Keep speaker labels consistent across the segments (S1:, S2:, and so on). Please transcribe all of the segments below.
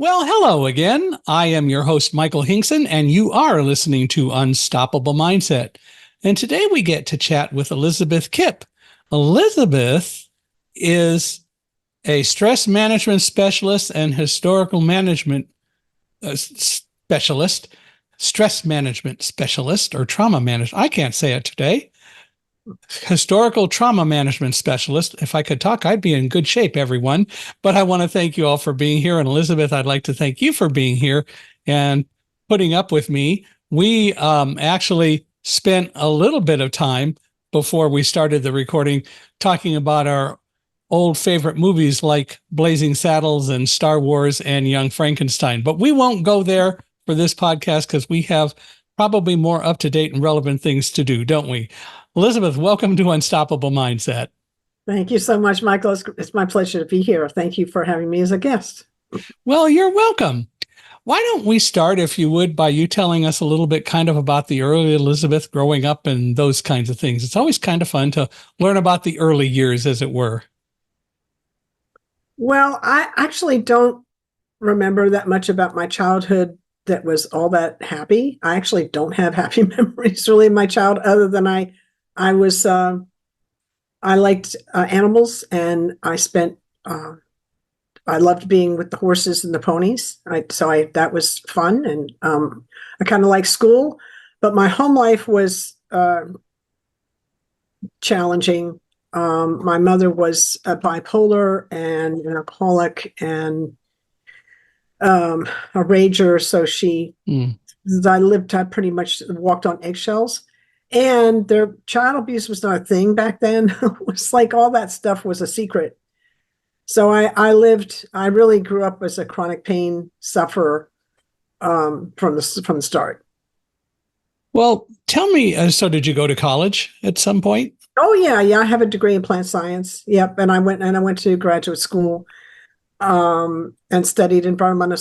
S1: Well, hello again. I am your host, Michael Hinkson, and you are listening to Unstoppable Mindset. And today we get to chat with Elizabeth Kipp. Elizabeth is a stress management specialist and historical management specialist, stress management specialist, or trauma management. I can't say it today. Historical trauma management specialist. If I could talk, I'd be in good shape, everyone. But I want to thank you all for being here. And Elizabeth, I'd like to thank you for being here and putting up with me. We actually spent a little bit of time before we started the recording talking about our old favorite movies like Blazing Saddles and Star Wars and Young Frankenstein. But we won't go there for this podcast because we have probably more up-to-date and relevant things to do, don't we? Elizabeth, welcome to Unstoppable Mindset.
S2: Thank you so much, Michael. It's my pleasure to be here. Thank you for having me as a guest.
S1: Well, you're welcome. Why don't we start, if you would, by you telling us a little bit kind of about the early Elizabeth growing up and those kinds of things. It's always kind of fun to learn about the early years, as it were.
S2: Well, I actually don't remember that much about my childhood that was all that happy. I actually don't have happy memories really in my childhood, other than I liked animals, and I loved being with the horses and the ponies. That was fun, and I kind of liked school, but my home life was challenging. My mother was a bipolar and an alcoholic and a rager, so I pretty much walked on eggshells. And their child abuse was not a thing back then. It was like all that stuff was a secret. So I really grew up as a chronic pain sufferer from the start.
S1: Well, tell me, so did you go to college at some point?
S2: Oh yeah. I have a degree in plant science. Yep. And I went to graduate school and studied environmental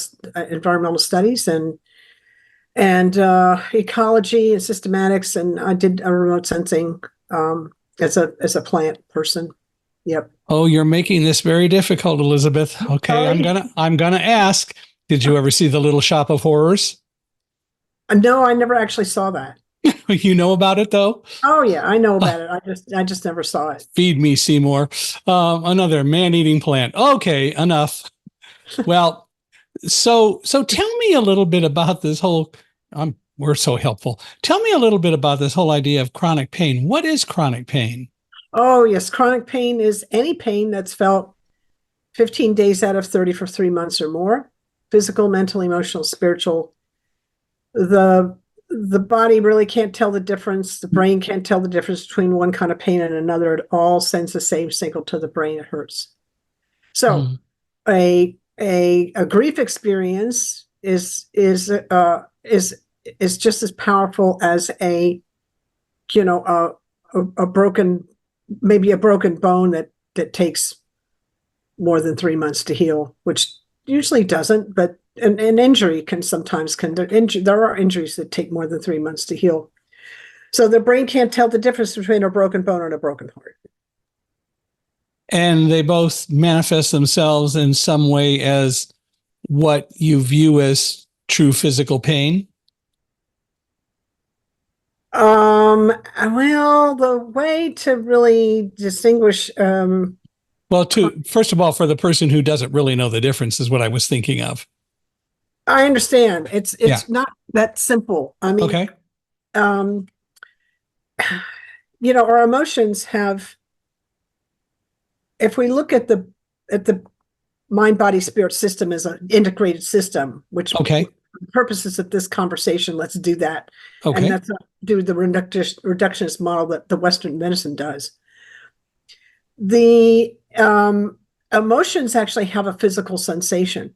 S2: studies and ecology and systematics, and I did a remote sensing as a plant person. Yep.
S1: Oh, you're making this very difficult, Elizabeth. Okay, I'm gonna ask. Did you ever see The Little Shop of Horrors?
S2: No, I never actually saw that.
S1: You know about it though?
S2: Oh yeah, I know about it. I just never saw it.
S1: Feed me, Seymour. Another man-eating plant. Okay, enough. Well, so tell me a little bit about this whole. We're so helpful. Tell me a little bit about this whole idea of chronic pain. What is chronic pain?
S2: Oh yes, chronic pain is any pain that's felt 15 days out of 30 for 3 months or more. Physical, mental, emotional, spiritual. The body really can't tell the difference. The brain can't tell the difference between one kind of pain and another. It all sends the same signal to the brain. It hurts. So, a grief experience is just as powerful as a broken bone that takes more than 3 months to heal, which usually doesn't, but an injury there are injuries that take more than 3 months to heal. So the brain can't tell the difference between a broken bone and a broken heart.
S1: And they both manifest themselves in some way as what you view as true physical pain.
S2: Well, the way to really distinguish,
S1: first of all, for the person who doesn't really know the difference is what I was thinking of.
S2: I understand. It's not that simple. I mean,
S1: okay.
S2: Our emotions have, if we look at the mind, body, spirit system as an integrated system, which for the purposes of this conversation, let's do that.
S1: Okay.
S2: And that's not do the reductionist model that the Western medicine does. The emotions actually have a physical sensation.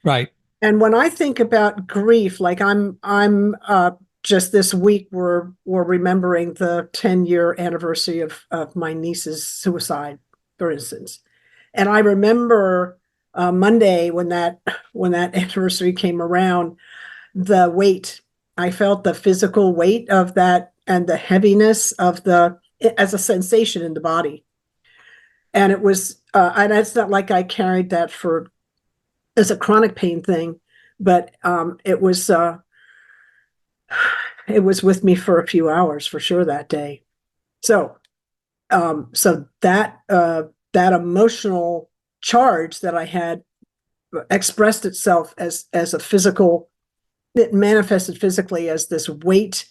S1: Right.
S2: And when I think about grief, like I'm just this week we're remembering the 10-year anniversary of my niece's suicide, for instance. And I remember Monday when that anniversary came around, the weight. I felt the physical weight of that and the heaviness of as a sensation in the body. And it was, and it's not like I carried that for as a chronic pain thing, but it was with me for a few hours for sure that day. So that emotional charge that I had expressed itself as a physical. It manifested physically as this weight,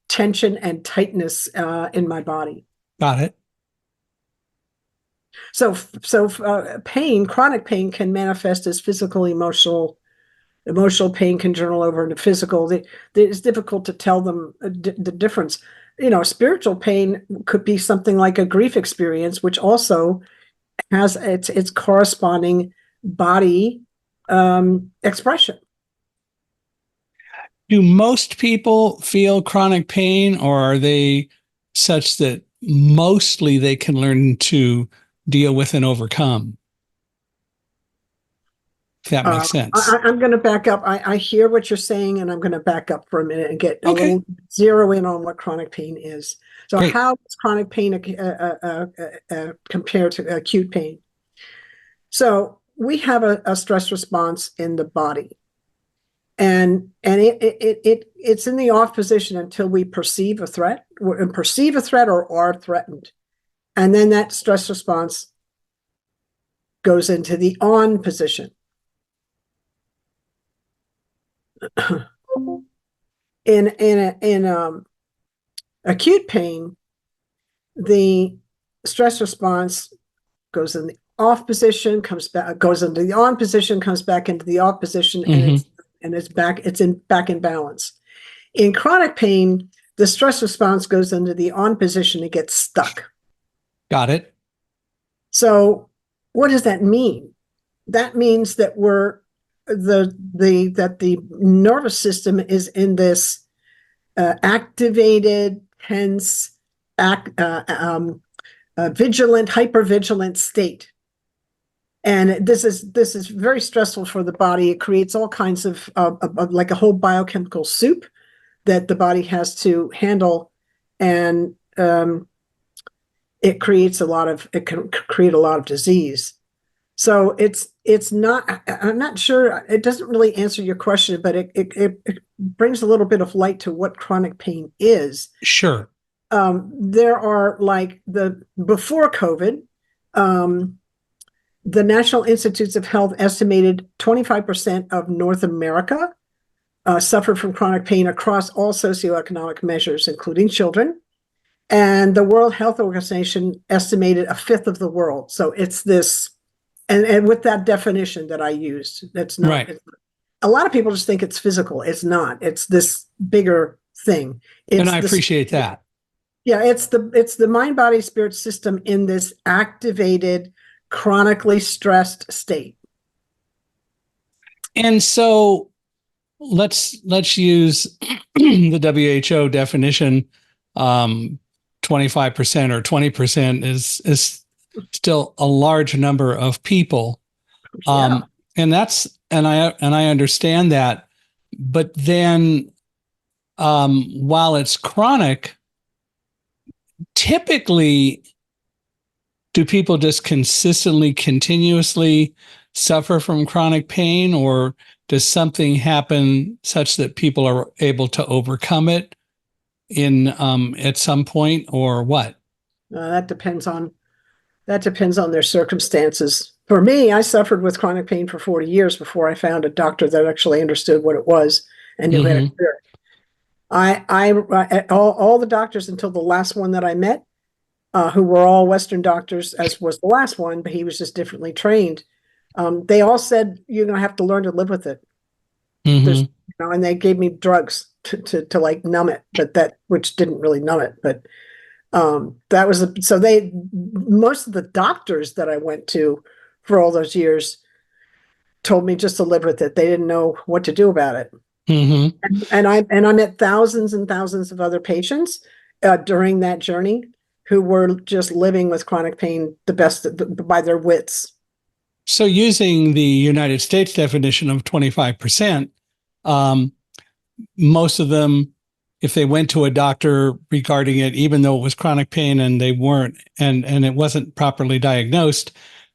S2: tension, and tightness in my body.
S1: Got it.
S2: So pain, chronic pain, can manifest as physical, emotional. Emotional pain can journal over into physical. It's difficult to tell them the difference. Spiritual pain could be something like a grief experience, which also has its corresponding body expression.
S1: Do most people feel chronic pain, or are they such that mostly they can learn to deal with and overcome? If that makes sense.
S2: I'm going to back up. I hear what you're saying, and I'm going to back up for a minute and get a little zero in on what chronic pain is. So Great. How is chronic pain compared to acute pain? So we have a stress response in the body. And it's in the off position until we perceive a threat or are threatened. And then that stress response goes into the on position. In acute pain, the stress response goes in the off position, goes into the on position, comes back into the off position, and it's back in balance. In chronic pain, the stress response goes into the on position and gets stuck.
S1: Got it.
S2: So what does that mean? That means that the nervous system is in this activated, tense, vigilant, hypervigilant state. And this is very stressful for the body. It creates all kinds of like a whole biochemical soup that the body has to handle, and it can create a lot of disease. So it's not. I'm not sure. It doesn't really answer your question, but it brings a little bit of light to what chronic pain is.
S1: Sure.
S2: There are before COVID. The National Institutes of Health estimated 25% of North America suffered from chronic pain across all socioeconomic measures, including children. And the World Health Organization estimated a fifth of the world. So it's this, and with that definition that I used, that's not, right. A lot of people just think it's physical. It's not. It's this bigger thing.
S1: And I appreciate that.
S2: Yeah, it's the mind, body, spirit system in this activated, chronically stressed state.
S1: And so let's use the WHO definition. 25% or 20% is still a large number of people.
S2: Yeah.
S1: And I understand that. But then while it's chronic, typically, do people just consistently, continuously suffer from chronic pain, or does something happen such that people are able to overcome it at some point, or what?
S2: That depends on their circumstances. For me, I suffered with chronic pain for 40 years before I found a doctor that actually understood what it was and knew how to cure it. All the doctors until the last one that I met, who were all Western doctors, as was the last one, but he was just differently trained. They all said, you're going to have to learn to live with it. And they gave me drugs to like numb it, but which didn't really numb it. But that was most of the doctors that I went to for all those years told me just to live with it. They didn't know what to do about it. And I met thousands and thousands of other patients during that journey who were just living with chronic pain the best by their wits.
S1: So using the United States definition of 25%, most of them, if they went to a doctor regarding it, even though it was chronic pain and they weren't, and it wasn't properly diagnosed,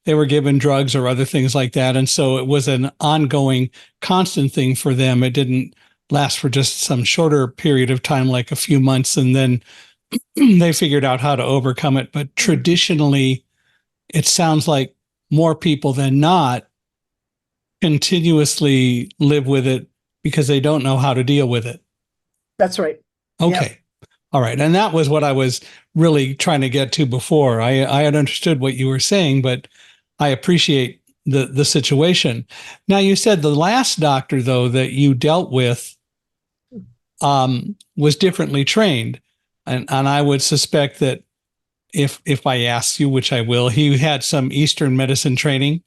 S1: they were given drugs or other things like that. And so it was an ongoing, constant thing for them. It didn't last for just some shorter period of time, like a few months, and then they figured out how to overcome it. But traditionally, it sounds like more people than not continuously live with it because they don't know how to deal with it.
S2: That's right.
S1: Okay. Yep. All right. And that was what I was really trying to get to before. I had understood what you were saying, but I appreciate the situation. Now, you said the last doctor, though, that you dealt with was differently trained. And I would suspect that if I ask you, which I will, he had some Eastern medicine training.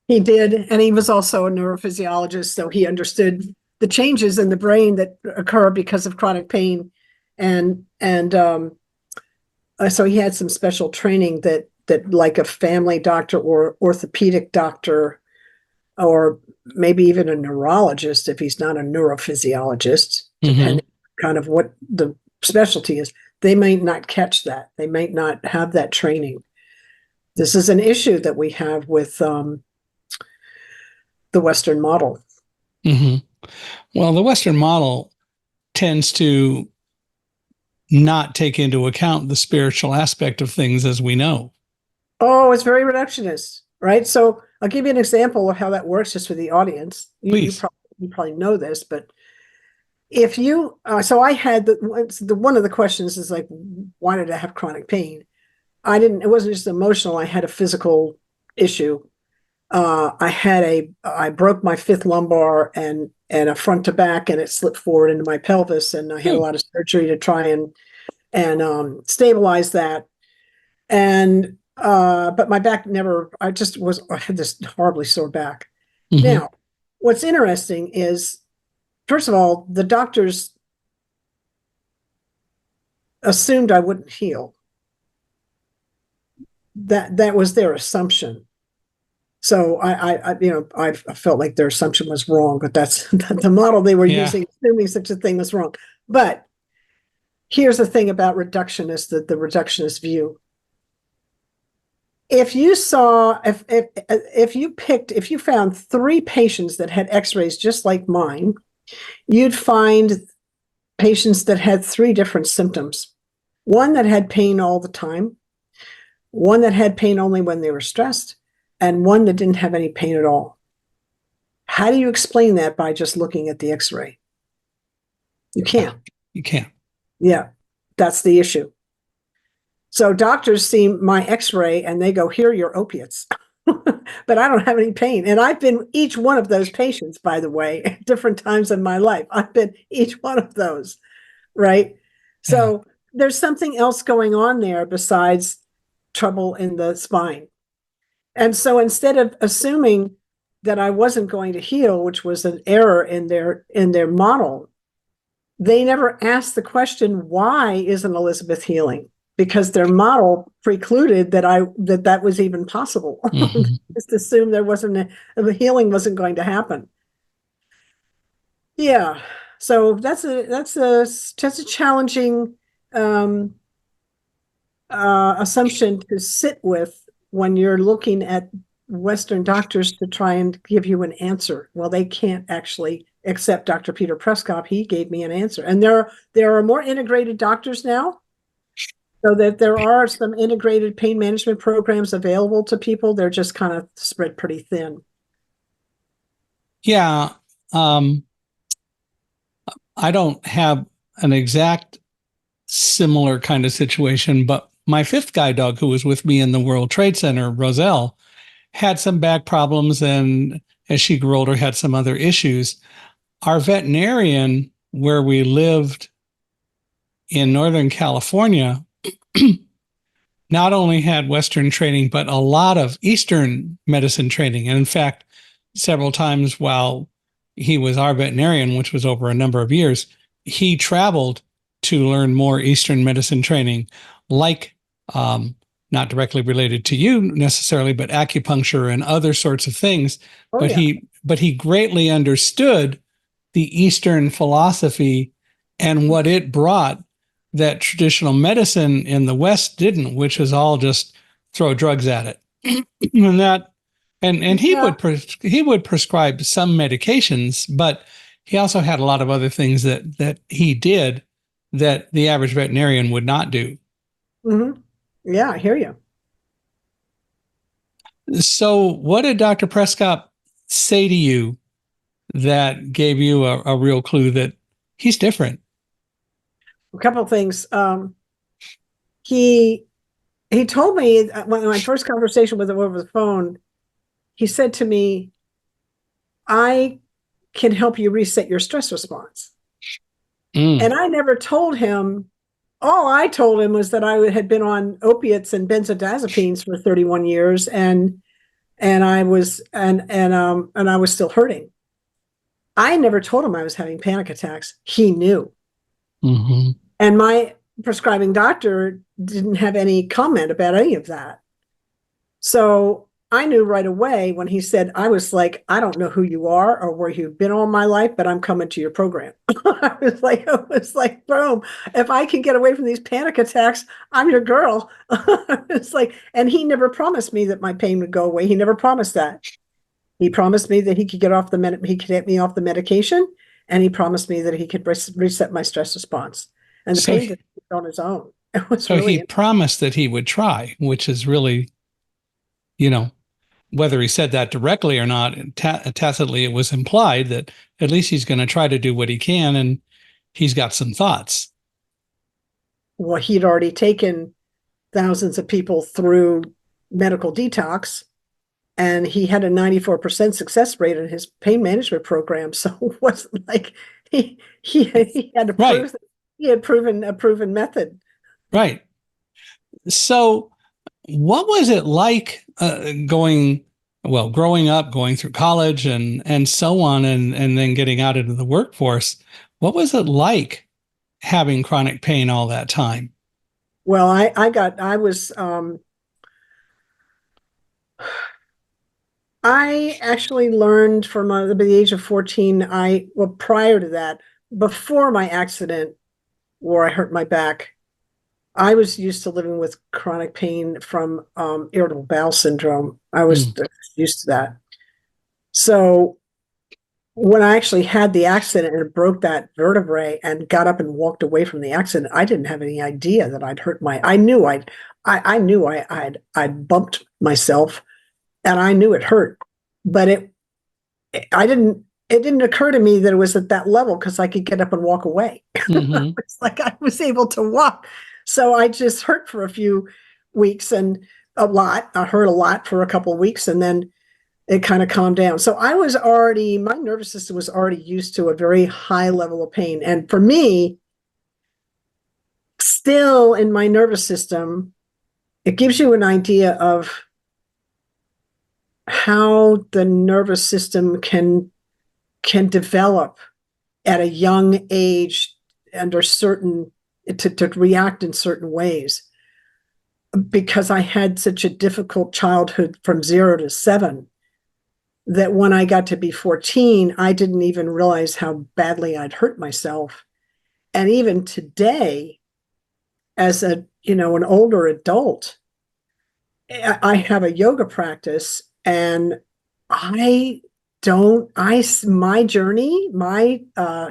S2: He did. And he was also a neurophysiologist. So he understood the changes in the brain that occur because of chronic pain. And so he had some special training that like a family doctor or orthopedic doctor, or maybe even a neurologist, if he's not a neurophysiologist, depending kind of what the specialty is, they might not catch that. They might not have that training. This is an issue that we have with the Western model.
S1: Well, the Western model tends to not take into account the spiritual aspect of things, as we know.
S2: Oh, it's very reductionist, right? So I'll give you an example of how that works just for the audience. You probably know this, but if you, so I had one of the questions is like, why did I have chronic pain? It wasn't just emotional. I had a physical issue. I broke my fifth lumbar and a front to back, and it slipped forward into my pelvis. And I had a lot of surgery to try and stabilize that. And, but my back I had this horribly sore back. Now, what's interesting is, first of all, the doctors assumed I wouldn't heal. That was their assumption. So I felt like their assumption was wrong, but that's the model they were using, assuming such a thing was wrong. But here's the thing about reductionist, the reductionist view. If you found 3 patients that had x-rays just like mine, you'd find patients that had 3 different symptoms. One that had pain all the time, one that had pain only when they were stressed, and one that didn't have any pain at all. How do you explain that by just looking at the x-ray? You can't.
S1: You can't. Yeah,
S2: that's the issue. So doctors see my x-ray and they go, here are your opiates. But I don't have any pain. And I've been each one of those patients, by the way, at different times in my life. I've been each one of those, right? So there's something else going on there besides trouble in the spine. And so instead of assuming that I wasn't going to heal, which was an error in their model, they never asked the question, why isn't Elizabeth healing? Because their model precluded that was even possible. Just assume there wasn't the healing wasn't going to happen. Yeah, so that's a challenging assumption to sit with when you're looking at Western doctors to try and give you an answer. Well, they can't actually accept Dr. Peter Prescott. He gave me an answer, and there are more integrated doctors now. So that there are some integrated pain management programs available to people. They're just kind of spread pretty thin.
S1: Yeah. I don't have an exact similar kind of situation, but my 5th guide dog who was with me in the World Trade Center, Roselle, had some back problems, and as she grew older, had some other issues. Our veterinarian, where we lived in Northern California, not only had Western training, but a lot of Eastern medicine training. And in fact, several times while he was our veterinarian, which was over a number of years, he traveled to learn more Eastern medicine training, like not directly related to you necessarily, but acupuncture and other sorts of things. But he greatly understood the Eastern philosophy and what it brought that traditional medicine in the West didn't, which is all just throw drugs at it. And that, and
S2: Yeah.
S1: he would prescribe some medications, but he also had a lot of other things that he did that the average veterinarian would not do.
S2: Hmm. Yeah, I hear you.
S1: So, what did Dr. Prescott say to you that gave you a real clue that he's different?
S2: A couple of things. He he told me when my first conversation with him over the phone, he said to me, I can help you reset your stress response. And
S1: Mm,
S2: I never told him, all I told him was that I had been on opiates and benzodiazepines for 31 years and I was and I was still hurting. I never told him I was having panic attacks. He knew.
S1: hmm.
S2: And my prescribing doctor didn't have any comment about any of that. So I knew right away when he said, I was like, I don't know who you are or where you've been all my life, but I'm coming to your program. I was like, boom, if I can get away from these panic attacks, I'm your girl. It's like, and he never promised me that my pain would go away. He never promised that. He promised me that he could he could get me off the medication, and he promised me that he could reset my stress response. And the
S1: So,
S2: pain just on his own. It was
S1: so he
S2: really
S1: promised that he would try, which is really, you know, whether he said that directly or not, tacitly, it was implied that at least he's going to try to do what he can, and he's got some thoughts.
S2: well, he'd already taken thousands of people through medical detox, and he had a 94% success rate in his pain management program. So it wasn't like he had to
S1: Right,
S2: prove that he had proven a proven method.
S1: right. So, what was it like growing up, going through college, and so on, and then getting out into the workforce? What was it like having chronic pain all that time?
S2: Well, I was I actually learned from the age of 14. Well, prior to that, before my accident where I hurt my back, I was used to living with chronic pain from irritable bowel syndrome. I was
S1: Mm,
S2: used to that. So when I actually had the accident and broke that vertebrae and got up and walked away from the accident, I didn't have any idea that I'd hurt my. I knew I'd bumped myself, and I knew it hurt, but I didn't. It didn't occur to me that it was at that level because I could get up and walk away.
S1: hmm.
S2: It's like I was able to walk. So I just hurt for a few weeks and a lot. I hurt a lot for a couple of weeks and then it kind of calmed down. So my nervous system was already used to a very high level of pain. And for me, still in my nervous system, it gives you an idea of how the nervous system can develop at a young age under certain to react in certain ways because I had such a difficult childhood from 0 to 7 that when I got to be 14, I didn't even realize how badly I'd hurt myself. And even today, as an older adult, I have a yoga practice and I don't I my journey, my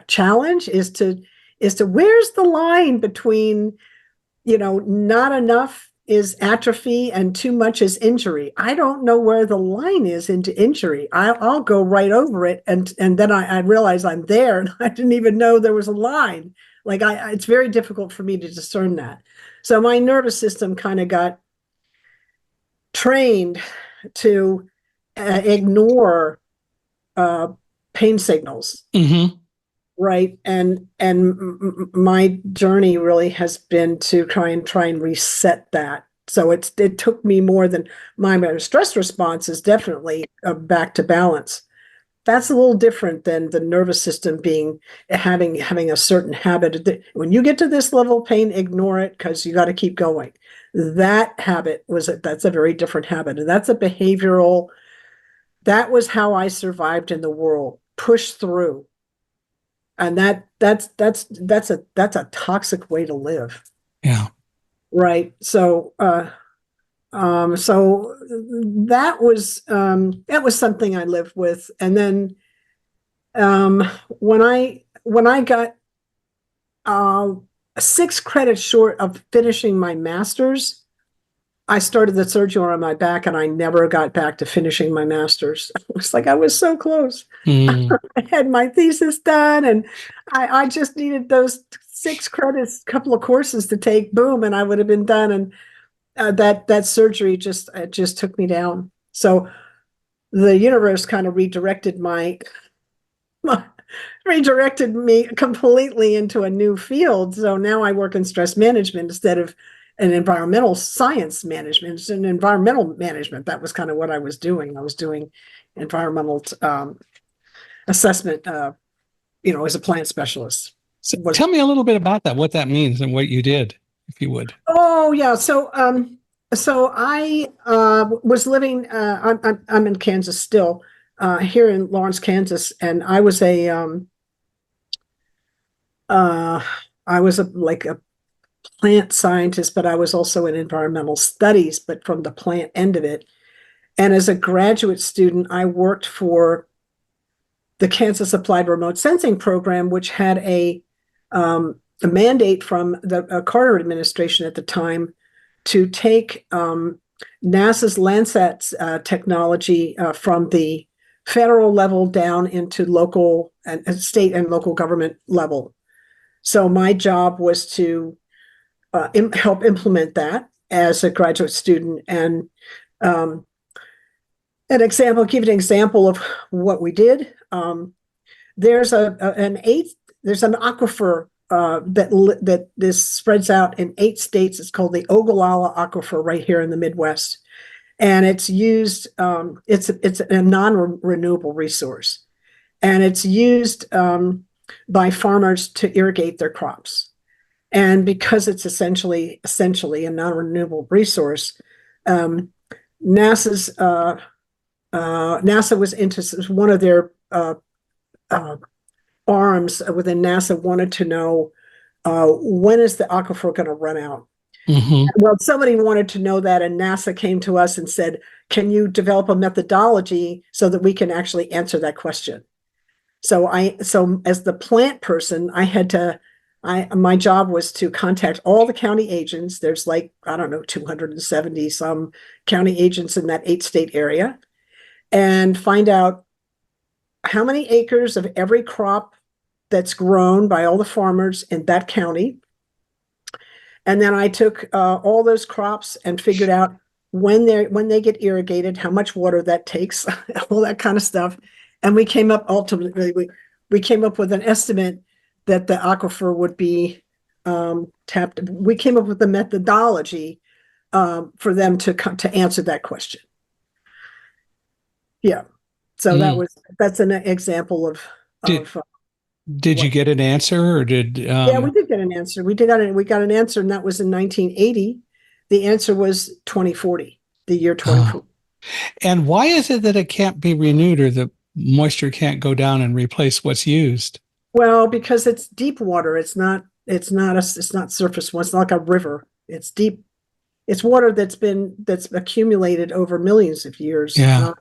S2: challenge is to where's the line between, not enough is atrophy and too much is injury. I don't know where the line is into injury. I'll go right over it, and then I realize I'm there, and I didn't even know there was a line. Like it's very difficult for me to discern that. So my nervous system kind of got trained to ignore uh, pain signals,
S1: Hmm.
S2: right? And my journey really has been to try and reset that. So it took me more than my stress response is definitely back to balance. That's a little different than the nervous system having a certain habit. When you get to this level of pain, ignore it because you got to keep going. That habit that's a very different habit, and that's a behavioral. That was how I survived in the world. Push through, and that's a toxic way to live,
S1: Yeah.
S2: right? So So that was something I lived with. And then when I got uh, 6 credits short of finishing my master's, I started the surgery on my back, and I never got back to finishing my master's. It was like I was so close.
S1: Mm.
S2: I had my thesis done, and I just needed those 6 credits, couple of courses to take, boom, and I would have been done. And that surgery just took me down. So the universe kind of redirected me completely into a new field. So now I work in stress management instead of an environmental science management. It's an environmental management. That was kind of what I was doing. I was doing environmental assessment, as a plant specialist.
S1: So tell me a little bit about that, what that means and what you did, if you would.
S2: Oh yeah. So I was living. I'm in Kansas still, here in Lawrence, Kansas, and I was like a plant scientist, but I was also in environmental studies, but from the plant end of it. And as a graduate student, I worked for the Kansas Applied Remote Sensing Program, which had a mandate from the Carter administration at the time to take NASA's Landsat technology from the federal level down into local and state and local government level. So my job was to help implement that as a graduate student. And give an example of what we did. There's an aquifer that this spreads out in 8 states. It's called the Ogallala Aquifer right here in the Midwest, and it's used. It's a non-renewable resource, and it's used by farmers to irrigate their crops. And because it's essentially a non-renewable resource, NASA's NASA was interested. One of their arms within NASA wanted to know when is the aquifer going to run out.
S1: Mm-hmm.
S2: Well, somebody wanted to know that, and NASA came to us and said, "Can you develop a methodology so that we can actually answer that question?" So as the plant person, my job was to contact all the county agents. There's like, I don't know, 270 some county agents in that 8-state area, and find out how many acres of every crop that's grown by all the farmers in that county. And then I took all those crops and figured out when they get irrigated, how much water that takes, all that kind of stuff. And we came up we came up with an estimate that the aquifer would be tapped. We came up with a methodology for them to answer that question. Yeah. So that's an example of
S1: Did you get an answer, or did
S2: yeah, we did get an answer. We got an answer, and that was in 1980. The answer was 2040, the year 2040.
S1: And why is it that it can't be renewed, or the moisture can't go down and replace what's used?
S2: Well, because it's deep water. It's not surface water. It's not like a river. It's deep. It's water that's accumulated over millions of years.
S1: Yeah.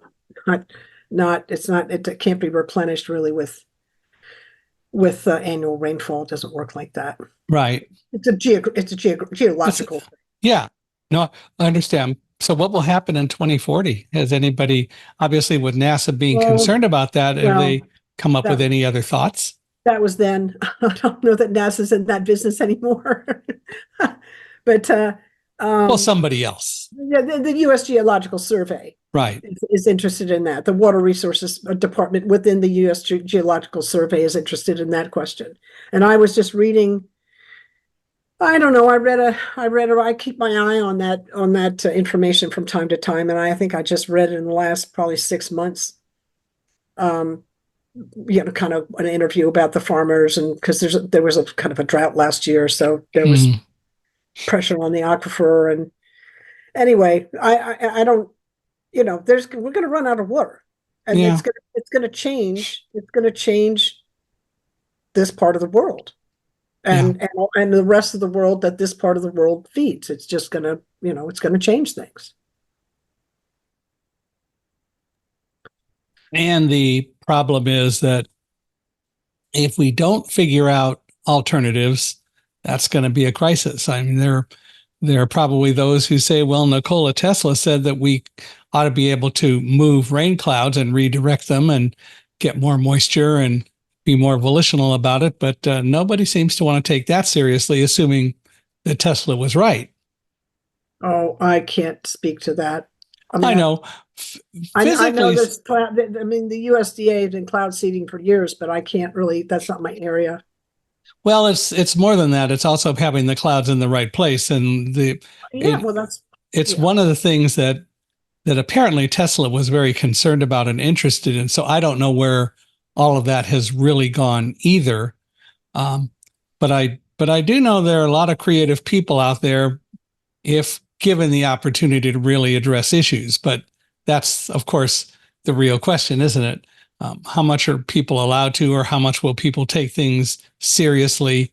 S2: It can't be replenished really with annual rainfall. It doesn't work like that.
S1: Right.
S2: It's a geological thing.
S1: Yeah. No, I understand. So what will happen in 2040? Has anybody, obviously with NASA being concerned about that, have they come up with any other thoughts?
S2: That was then. I don't know that NASA's in that business anymore. But
S1: well, somebody else.
S2: Yeah, the U.S. Geological Survey,
S1: right,
S2: is interested in that. The Water Resources Department within the U.S. Geological Survey is interested in that question. And I was just reading. I don't know. I keep my eye on that information from time to time, and I think I just read it in the last probably 6 months. Kind of an interview about the farmers, and because there was a kind of a drought last year, so there was pressure on the aquifer. And anyway, I don't, we're going to run out of water, and it's going to change. It's going to change this part of the world, and the rest of the world that this part of the world feeds. It's just going to, it's going to change things.
S1: And the problem is that if we don't figure out alternatives, that's going to be a crisis. I mean, there are probably those who say, well, Nikola Tesla said that we ought to be able to move rain clouds and redirect them and get more moisture and be more volitional about it. But nobody seems to want to take that seriously, assuming that Tesla was right.
S2: Oh, I can't speak to that. I mean,
S1: I know.
S2: I know
S1: Physically,
S2: this cloud, I mean, the USDA has been cloud seeding for years, but I can't really, that's not my area.
S1: well, it's more than that. It's also having the clouds in the right place, and
S2: Yeah,
S1: it
S2: well, that's,
S1: it's
S2: yeah.
S1: one of the things that apparently Tesla was very concerned about and interested in. So I don't know where all of that has really gone either. Um, but I do know there are a lot of creative people out there if given the opportunity to really address issues. But that's, of course, the real question, isn't it? How much are people allowed to, or how much will people take things seriously?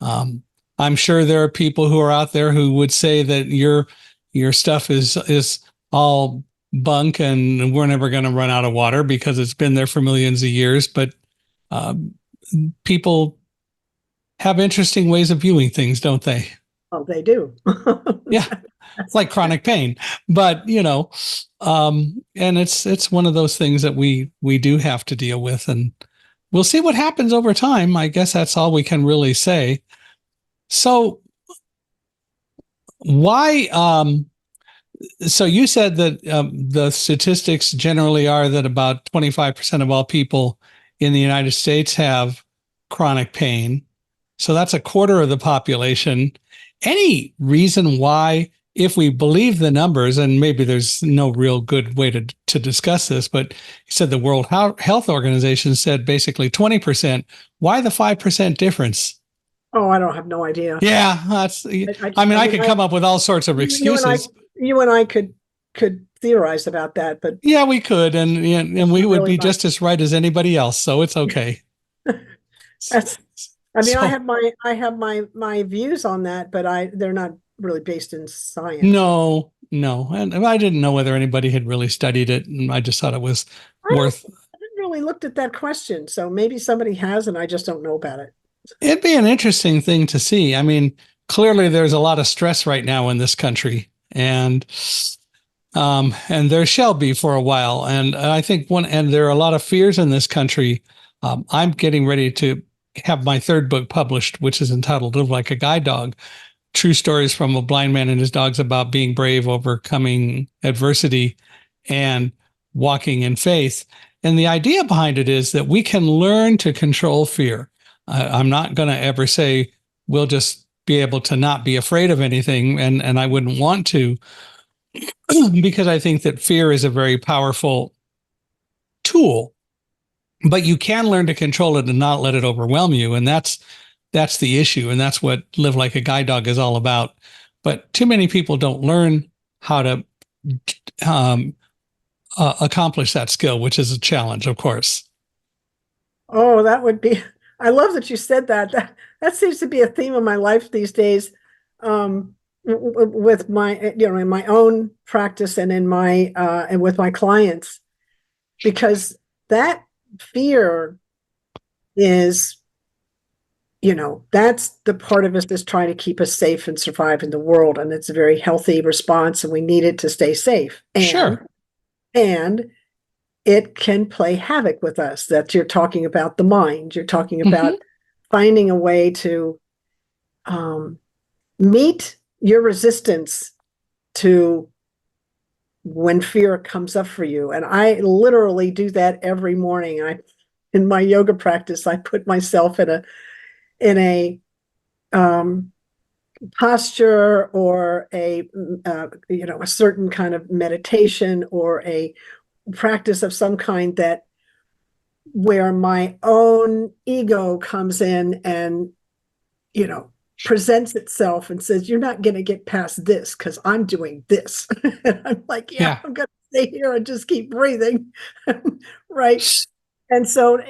S1: Um, I'm sure there are people who are out there who would say that your stuff is all bunk and we're never going to run out of water because it's been there for millions of years. But um, people have interesting ways of viewing things, don't they?
S2: Oh, they do.
S1: Yeah, like chronic pain. But and it's one of those things that we do have to deal with, and we'll see what happens over time. I guess that's all we can really say. So why so you said that the statistics generally are that about 25% of all people in the United States have chronic pain. So that's a quarter of the population. Any reason why, if we believe the numbers, and maybe there's no real good way to discuss this, but you said the World Health Organization said basically 20%. Why the 5% difference?
S2: Oh, I don't have no idea.
S1: Yeah, that's, I mean,
S2: I
S1: I
S2: mean,
S1: could come up with all sorts of excuses.
S2: you and I could theorize about that, but
S1: Yeah, we could, and
S2: it's
S1: we
S2: not
S1: would
S2: really
S1: be
S2: my,
S1: just as right as anybody else. So it's okay.
S2: that's, I mean,
S1: So
S2: I have my views on that, but they're not really based in science.
S1: no, no, and I didn't know whether anybody had really studied it, and I just thought it was
S2: I
S1: worth.
S2: haven't really looked at that question, so maybe somebody has, and I just don't know about it.
S1: It'd be an interesting thing to see. I mean, clearly there's a lot of stress right now in this country, and there shall be for a while. And I think and there are a lot of fears in this country. I'm getting ready to have my third book published, which is entitled "Live Like a Guide Dog." True stories from a blind man and his dogs about being brave, overcoming adversity, and walking in faith. And the idea behind it is that we can learn to control fear. I'm not going to ever say we'll just be able to not be afraid of anything, and I wouldn't want to, because I think that fear is a very powerful tool, but you can learn to control it and not let it overwhelm you. And that's the issue. And that's what Live Like a Guide Dog is all about. But too many people don't learn how to um, accomplish that skill, which is a challenge, of course.
S2: Oh, that would be, I love that you said that. That seems to be a theme of my life these days. With my, in my own practice and in my, and with my clients, because that fear is, that's the part of us that's trying to keep us safe and survive in the world. And it's a very healthy response, and we need it to stay safe.
S1: Sure.
S2: And it can play havoc with us. That you're talking about the mind. You're talking about
S1: Mm-hmm.
S2: finding a way to meet your resistance to when fear comes up for you. And I literally do that every morning. In my yoga practice, I put myself in a posture, or a certain kind of meditation, or a practice of some kind, that where my own ego comes in and you know presents itself and says, you're not going to get past this because I'm doing this. And I'm like, yeah,
S1: Yeah.
S2: I'm going to stay here and just keep breathing. Right. And so and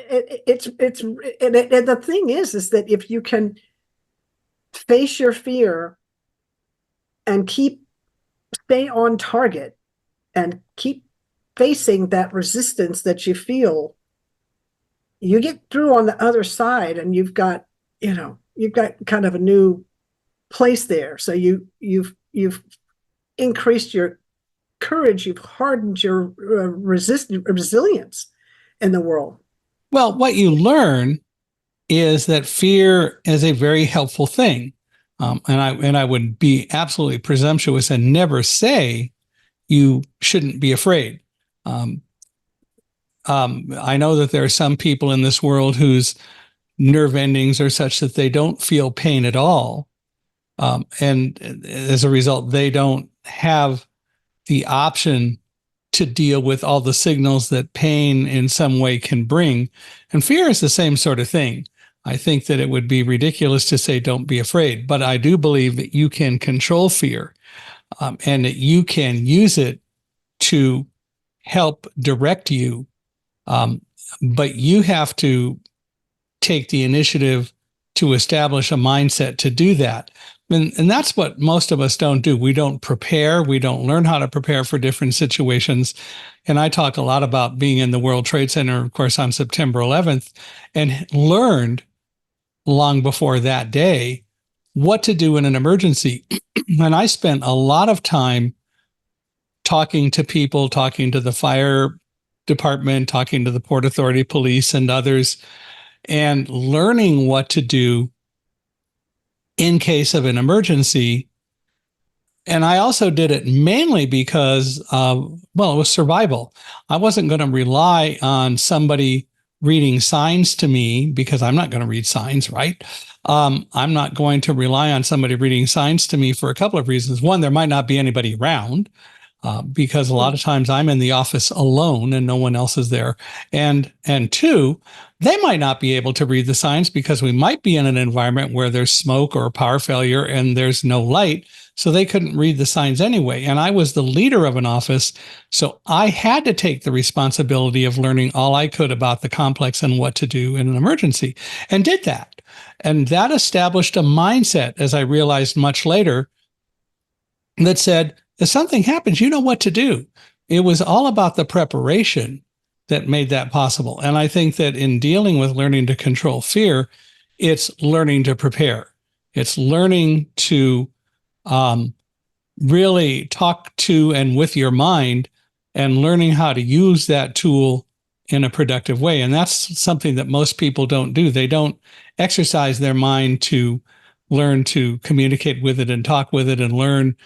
S2: the thing is that if you can face your fear and stay on target and keep facing that resistance that you feel, you get through on the other side, and you've got kind of a new place there. So you've increased your courage, you've hardened your resilience in the world.
S1: Well, what you learn is that fear is a very helpful thing. And I would be absolutely presumptuous and never say you shouldn't be afraid. I know that there are some people in this world whose nerve endings are such that they don't feel pain at all. And as a result, they don't have the option to deal with all the signals that pain in some way can bring. And fear is the same sort of thing. I think that it would be ridiculous to say, don't be afraid. But I do believe that you can control fear, and that you can use it to help direct you. But you have to take the initiative to establish a mindset to do that. And that's what most of us don't do. We don't prepare. We don't learn how to prepare for different situations. And I talk a lot about being in the World Trade Center, of course, on September 11th, and learned long before that day what to do in an emergency. And I spent a lot of time talking to people, talking to the fire department, talking to the Port Authority police and others, and learning what to do in case of an emergency. And I also did it mainly because, it was survival. I wasn't going to rely on somebody reading signs to me, because I'm not going to read signs, right? I'm not going to rely on somebody reading signs to me for a couple of reasons. One, there might not be anybody around, because a lot of times I'm in the office alone and no one else is there. And two, they might not be able to read the signs because we might be in an environment where there's smoke or power failure and there's no light. So they couldn't read the signs anyway. And I was the leader of an office. So I had to take the responsibility of learning all I could about the complex and what to do in an emergency, and did that. And that established a mindset, as I realized much later, that said, if something happens, you know what to do. It was all about the preparation that made that possible. And I think that in dealing with learning to control fear, it's learning to prepare. It's learning to really talk to and with your mind, and learning how to use that tool in a productive way. And that's something that most people don't do. They don't exercise their mind to learn to communicate with it and talk with it and learn,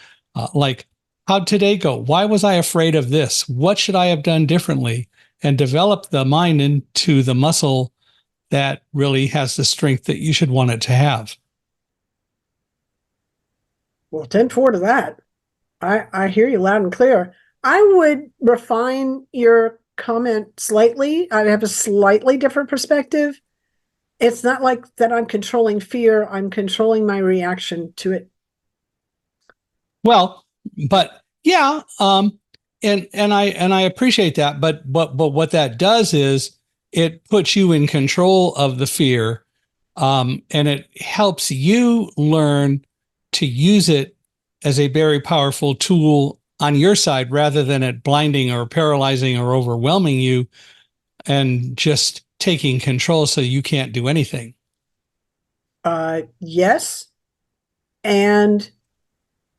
S1: like, how'd today go? Why was I afraid of this? What should I have done differently? And develop the mind into the muscle that really has the strength that you should want it to have.
S2: Well, 10-4 to that. I hear you loud and clear. I would refine your comment slightly. I have a slightly different perspective. It's not like that I'm controlling fear. I'm controlling my reaction to it.
S1: Well, but yeah, and I appreciate that. But what that does is it puts you in control of the fear, and it helps you learn to use it as a very powerful tool on your side, rather than it blinding or paralyzing or overwhelming you and just taking control so you can't do anything.
S2: Yes. And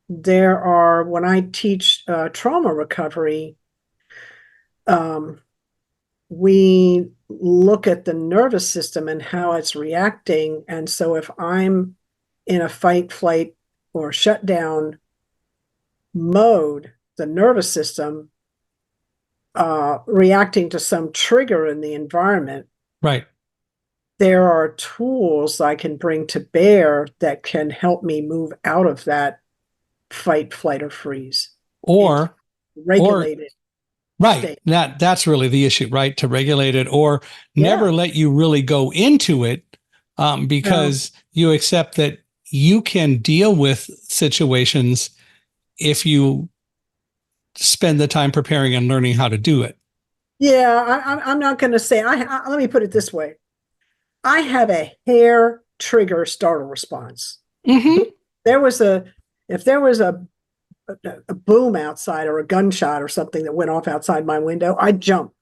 S2: there are, when I teach trauma recovery, we look at the nervous system and how it's reacting. And so if I'm in a fight, flight, or shutdown mode, the nervous system reacting to some trigger in the environment,
S1: right?
S2: There are tools I can bring to bear that can help me move out of that fight, flight, or freeze,
S1: or
S2: regulate it.
S1: Right.
S2: State.
S1: That's really the issue, right? To regulate it, or never let you really go into it, because you accept that you can deal with situations if you spend the time preparing and learning how to do it.
S2: Yeah, I'm not going to say, let me put it this way. I have a hair trigger startle response.
S1: Mm-hmm.
S2: If there was a a boom outside or a gunshot or something that went off outside my window, I'd jump.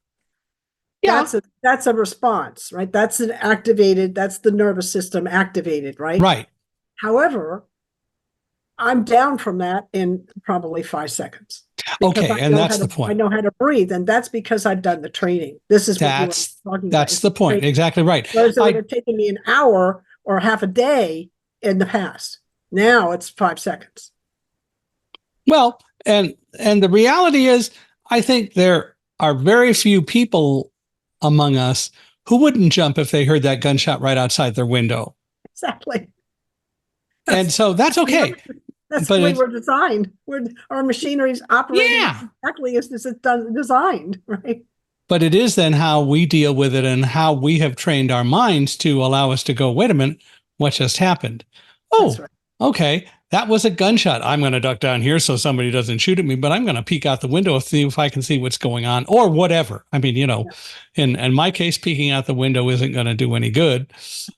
S1: Yeah.
S2: That's a response, right? That's the nervous system activated, right?
S1: Right.
S2: However, I'm down from that in probably 5 seconds because
S1: Okay. And that's the
S2: I
S1: point.
S2: know how to breathe. And that's because I've done the training. This is what you were talking about.
S1: That's the point. Exactly right.
S2: Whereas it would have taken me an hour or half a day in the past. Now it's 5 seconds.
S1: Well, and the reality is, I think there are very few people among us who wouldn't jump if they heard that gunshot right outside their window.
S2: Exactly.
S1: And so that's okay.
S2: That's the way we're designed. Our machinery is operating exactly as it's designed, right?
S1: But it is then how we deal with it and how we have trained our minds to allow us to go, wait a minute, what just happened? Oh, right. Okay. That was a gunshot. I'm going to duck down here so somebody doesn't shoot at me, but I'm going to peek out the window and see if I can see what's going on or whatever. I mean, in my case, peeking out the window isn't going to do any good.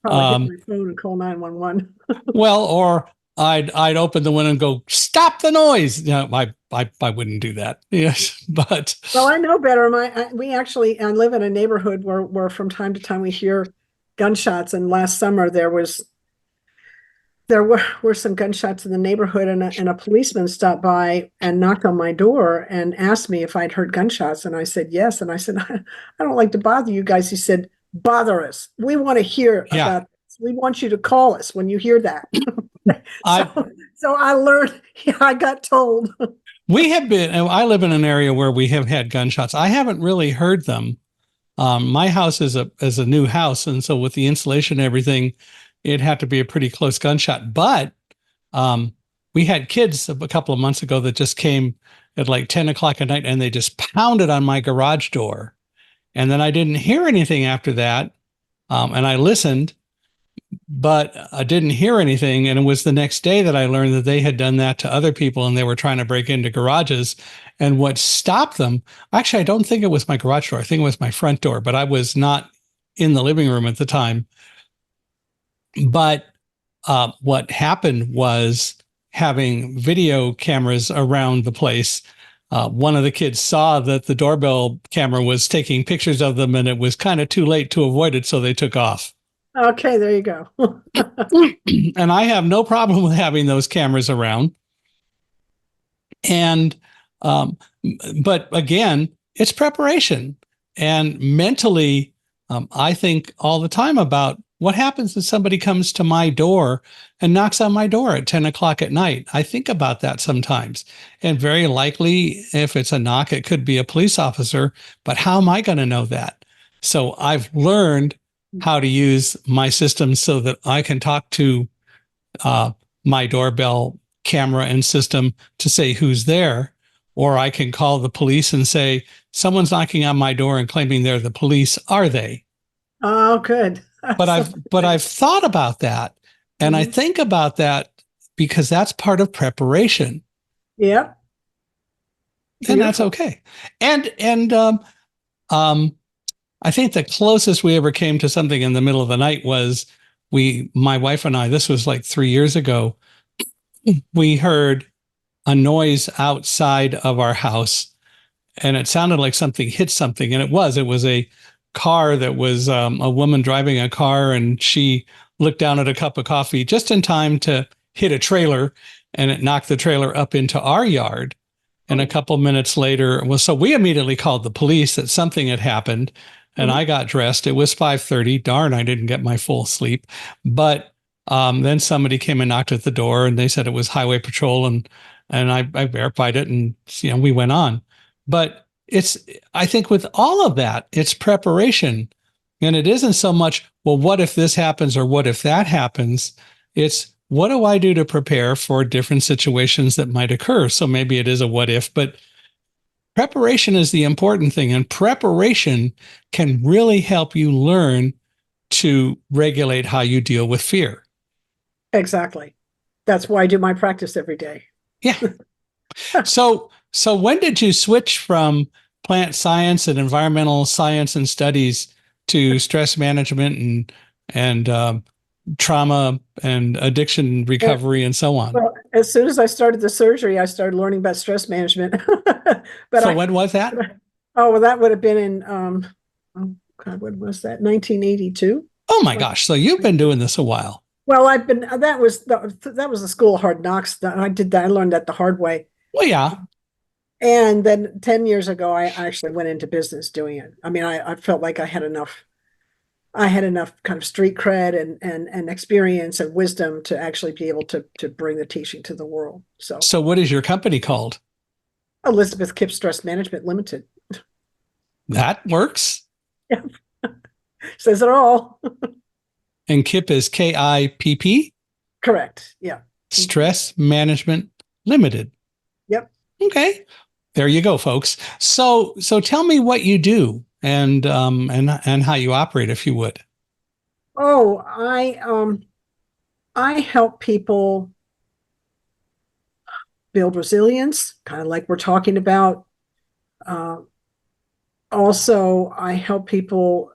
S2: Probably hit my phone and call 911.
S1: Well, or I'd open the window and go, stop the noise. I wouldn't do that. Yes, but
S2: well, I know better. I live in a neighborhood where from time to time we hear gunshots. And last summer there were some gunshots in the neighborhood, and a policeman stopped by and knocked on my door and asked me if I'd heard gunshots, and I said yes. And I said, I don't like to bother you guys. He said, bother us. We want to hear about this. We want you to call us when you hear that. So I learned. I got told.
S1: I live in an area where we have had gunshots. I haven't really heard them. My house is a new house, and so with the insulation and everything, it had to be a pretty close gunshot. But we had kids a couple of months ago that just came at like 10 o'clock at night, and they just pounded on my garage door. And then I didn't hear anything after that. And I listened, but I didn't hear anything. And it was the next day that I learned that they had done that to other people, and they were trying to break into garages. And what stopped them, actually, I don't think it was my garage door. I think it was my front door, but I was not in the living room at the time. But what happened was, having video cameras around the place, one of the kids saw that the doorbell camera was taking pictures of them, and it was kind of too late to avoid it, so they took off.
S2: Okay, there you go.
S1: And I have no problem with having those cameras around. And but again, it's preparation. And mentally, I think all the time about what happens if somebody comes to my door and knocks on my door at 10 o'clock at night. I think about that sometimes. And very likely, if it's a knock, it could be a police officer. But how am I going to know that? So I've learned how to use my system so that I can talk to my doorbell camera and system to say who's there. Or I can call the police and say, someone's knocking on my door and claiming they're the police. Are they?
S2: Oh, good.
S1: But I've thought about that, and I think about that because that's part of preparation.
S2: Yep.
S1: And that's okay. And I think the closest we ever came to something in the middle of the night was my wife and I, this was like 3 years ago, we heard a noise outside of our house, and it sounded like something hit something. And it was a car that was a woman driving a car, and she looked down at a cup of coffee just in time to hit a trailer, and it knocked the trailer up into our yard. And a couple minutes later, so we immediately called the police that something had happened, and I got dressed. It was 5:30. Darn, I didn't get my full sleep. But then somebody came and knocked at the door, and they said it was highway patrol, and I verified it, and we went on. But I think with all of that, it's preparation. And it isn't so much, well, what if this happens or what if that happens? It's, what do I do to prepare for different situations that might occur? So maybe it is a what if, but preparation is the important thing. And preparation can really help you learn to regulate how you deal with fear.
S2: Exactly. That's why I do my practice every day.
S1: Yeah. So when did you switch from plant science and environmental science and studies to stress management and trauma and addiction recovery and so on?
S2: Well, as soon as I started the surgery, I started learning about stress management. But
S1: So when was that?
S2: oh, well, that would have been in, oh God, what was that? 1982.
S1: Oh my gosh. So you've been doing this a while.
S2: Well, that was the school of hard knocks. I did that. I learned that the hard way.
S1: Well, yeah.
S2: And then 10 years ago, I actually went into business doing it. I mean, I felt like I had enough kind of street cred and experience and wisdom to actually be able to bring the teaching to the world. So
S1: So what is your company called?
S2: Elizabeth Kipp Stress Management Limited.
S1: That works.
S2: Yeah. Says it all.
S1: And KIPP is KIPP?
S2: Correct. Yeah.
S1: Stress Management Limited.
S2: Yep.
S1: Okay. There you go, folks. So tell me what you do and how you operate, if you would.
S2: Oh, I help people build resilience, kind of like we're talking about. Also, I help people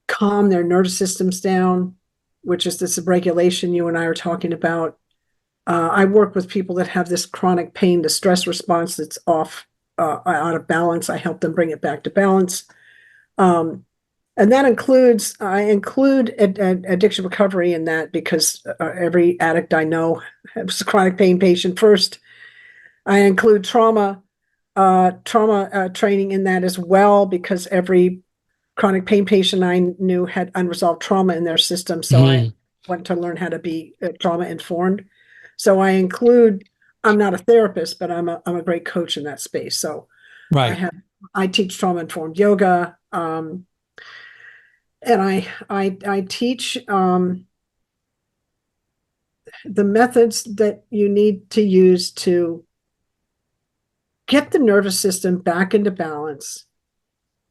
S2: calm their nervous systems down, which is this regulation you and I are talking about. I work with people that have this chronic pain, the stress response that's off, out of balance. I help them bring it back to balance. And that includes, I include addiction recovery in that because every addict I know has a chronic pain patient first. I include trauma training in that as well because every chronic pain patient I knew had unresolved trauma in their system. So I went to learn how to be trauma informed. So I include, I'm not a therapist, but I'm a great coach in that space. So
S1: Right.
S2: I teach trauma informed yoga. And I teach the methods that you need to use to get the nervous system back into balance